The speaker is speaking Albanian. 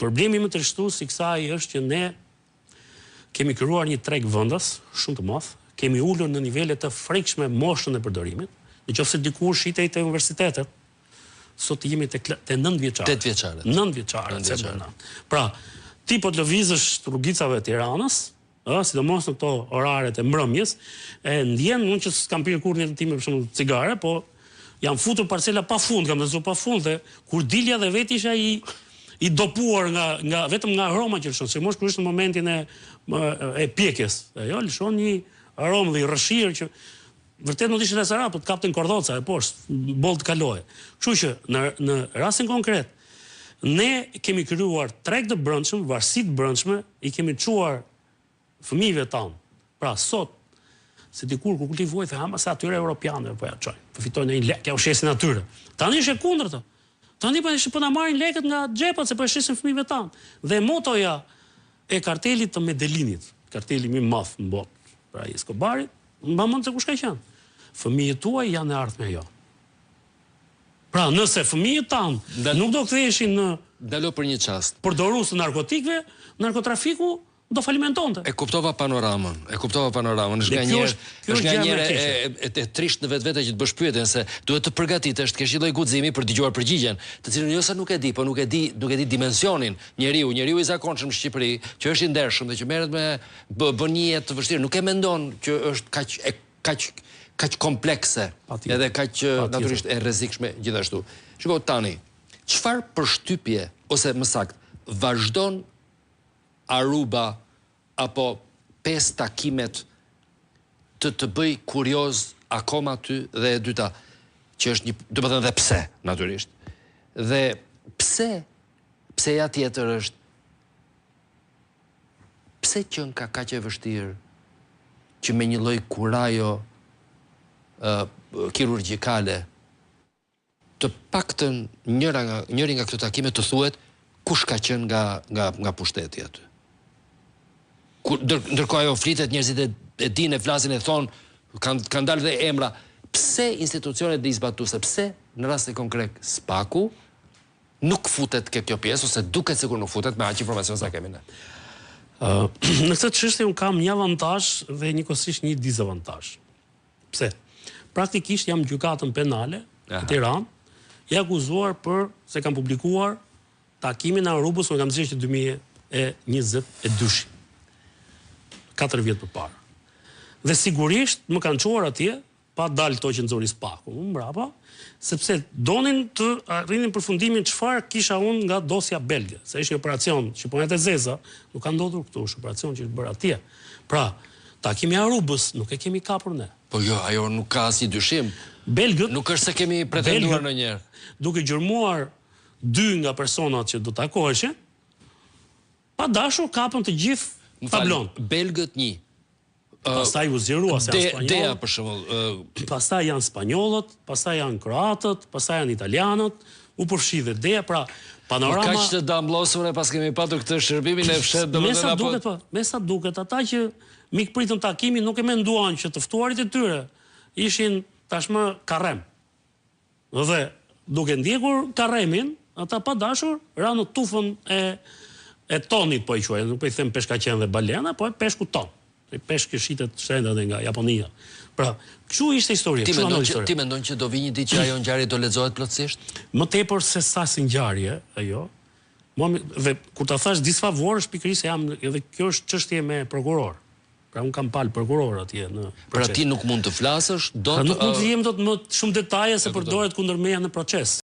Problemi më të rishtues i kësaj është që ne kemi krijuar një treg vendas shumë të madh, kemi ulur në nivele të frikshme moshën e përdorimit. Nëse dikur shitej te universitetet, sot jemi te 9 vjeçare. 8 vjeçare. 9 vjeçare. Pra, ti po të lëvizësh rrugicave të Tiranës, sidomos në këto oraret e mbrëmjes, e ndjen unë që s'kam pirë kurrë një time për shembull cigare, po jam futur parcela pafund, kam dhënë pafund dhe kur dilja dhe vetë isha i dopuar nga vetëm nga aroma që lëshon, sidomos kur është në momentin e pjekjes. Ajo lëshon një aromë dhe i rrëshirë që vërtet nuk ishte resara, po të kapten kordoca e poshtë, boll të kaloje. Kështu që në rastin konkret, ne kemi krijuar treg të brendshëm, varësi të brendshme, i kemi çuar fëmijëve tanë. Pra sot, se dikur kur kultivojnë thama se atyre europianëve po ja çojnë, po fitojnë një lekë, ja ushesin atyre. Tani është e kundërta. Tani po na marrin lekët nga xhepat se po e shesin fëmijëve tanë. Dhe motoja e kartelit të Medelinit, karteli më i madh në botë, pra i Escobarit, mba mend se kush ka qenë. Fëmijët tuaj janë e ardhmja jo. Pra, nëse fëmijët tanë nuk do ktheheshin në Ndalo për një çast. Përdorues të narkotikëve, narkotrafiku do falimentonte. E kuptova panoramën. Është nga njëre e trisht në vetvete që të bësh pyetjen se duhet të përgatitesh, të kesh një lloj guximi për dëgjuar përgjigjen, të cilën jo sa nuk e di, po nuk e di dimensionin njeriu i zakonshëm në Shqipëri, që është i ndershëm dhe që merret me bën një jetë të vështirë, nuk e mendon që është kaq komplekse, edhe kaq natyrisht e rrezikshme gjithashtu. Shikoj tani, çfarë përshtypje ose më saktë, vazhdon Aruba apo 5 takimet të bëj kurioz akoma ty dhe e dyta, që është një, do të thënë dhe pse, natyrisht. Dhe pseja tjetër është pse qen ka kaq e vështirë që me një lloj kurajo kirurgjikale të paktën njëri nga këto takime të thuhet kush ka qenë nga pushteti aty. Ndërkohë ajo flitet, njerëzit e dinë, e flasin, e thonë, kanë dalë dhe emra. Pse institucionet dhe zbatuese, pse në rastin konkret SPAK-u nuk futet ke kjo pjesë, ose duket sikur nuk futet me aq informacion sa kemi ne? Në këtë çështje un kam një avantazh dhe njëkohësisht një dizavantazh. Pse? Praktikisht jam gjykatën penale në Tiranë, i akuzuar për se kam publikuar takimin e Arubës, unë kam zgjedhur që 2022. 4 vjet përpara. Dhe sigurisht më kanë çuar atje pa dalë këto që nxori SPAK-u, mbrapa, sepse donin të arrinin përfundimin çfarë kisha unë nga dosja belge, se ishte një operacion që po e zeza, nuk ka ndodhur këtu, është operacion që është bërë atje. Pra, takimi i Arubës nuk e kemi kapur ne. Po jo, ajo nuk ka asnjë dyshim. Belgët nuk është se kemi pretenduar ndonjëherë. Duke gjurmuar 2 nga personat që do takoheshin, pa dashur kapën të gjithë tablon. Belgët 1. Pastaj u zgjerua se janë spanjollët. Dea për shembull, pastaj janë spanjollët, pastaj janë kroatët, pastaj janë italianët, u përfshi dhe Dea, pra panorama. Kaq të dambllosur e pas kemi patur këtë shërbimin e fshet domethënë apo. Me sa duket ata që mikpritën takimin nuk e menduan që të ftuarit e tyre ishin tashmë karrem. Dhe duke ndjekur karremin, ata pa dashur ranë në tufën e tonit, po i quajnë, nuk po i them peshkaqen dhe balena, po e peshku ton. Peshk që shitet shendat nga Japonia. Pra, kështu ishte historia. Ti mendon që do vi një ditë që ajo ngjarje do lexohet plotësisht? Më tepër se sa si ngjarje ajo. Dhe kur ta thash disfavor, pikërisht jam edhe kjo është çështje me prokuror. Pra un kam pal prokuror atje në proces. Pra ti nuk mund të flasësh, nuk mund të jem dot më shumë detaje se përdoret kundër meja në proces.